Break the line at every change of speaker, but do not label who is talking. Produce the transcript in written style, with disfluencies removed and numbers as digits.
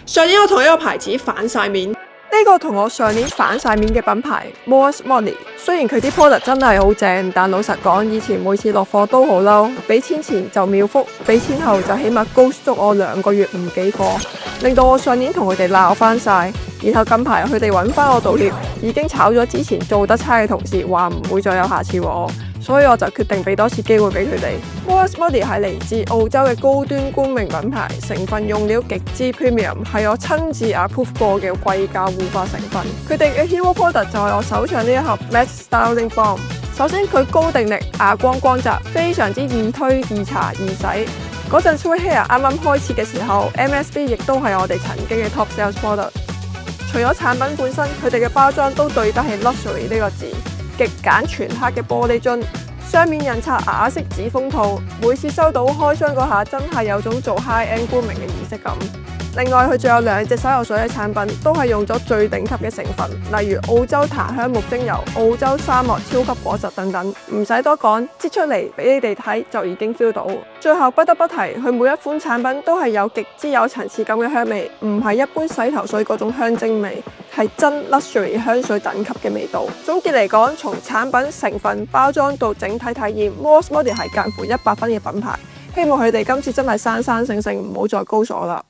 上年我同一個牌子反晒面，呢個同我上年反晒面嘅品牌 Moss Money， 雖然佢啲 product 真係好正，但老實講，以前每次落貨都好嬲，俾錢前就秒覆，俾錢後就起碼 ghost 足我2個月唔寄貨，令到我上年同佢哋鬧翻晒。然後近排佢哋揾翻我道歉，已經炒咗之前做得差嘅同事，話唔會再有下次喎。所以我就決定俾多次機會俾佢哋。Moss Money 係嚟自澳洲嘅高端冠名品牌，成分用料極之 premium， 係我親自 approve 過嘅貴價護髮成分。佢哋嘅 hero product 就係我手上呢一盒 Max Styling Balm。首先佢高定力、亞光光澤，非常之易推、易搽、易洗。嗰陣 Sweet Hair 啱啱開始嘅時候 ，MSB 亦都係我哋曾經嘅 top sales product。除咗產品本身，佢哋嘅包裝都對得起 luxury 呢個字。極簡全黑嘅玻璃樽，雙面印刷啞色紙封套，每次收到開箱嗰下，真係有種做 high end 冠名嘅儀式感。另外佢仲有2隻洗頭水嘅產品，都係用咗最頂級嘅成分，例如澳洲檀香木精油、澳洲沙漠超級果實等等，唔使多講，擠出嚟俾你哋睇就已經 feel 到。最後不得不提，佢每一款產品都係有極之有層次感嘅香味，唔係一般洗頭水嗰種香精味，係真 luxury 香水等級嘅味道。總結嚟講，從產品、成分、包裝到整體體驗 ，Moss Money 係近乎100分嘅品牌。希望佢哋今次真係生生性性，唔好再高鎖啦。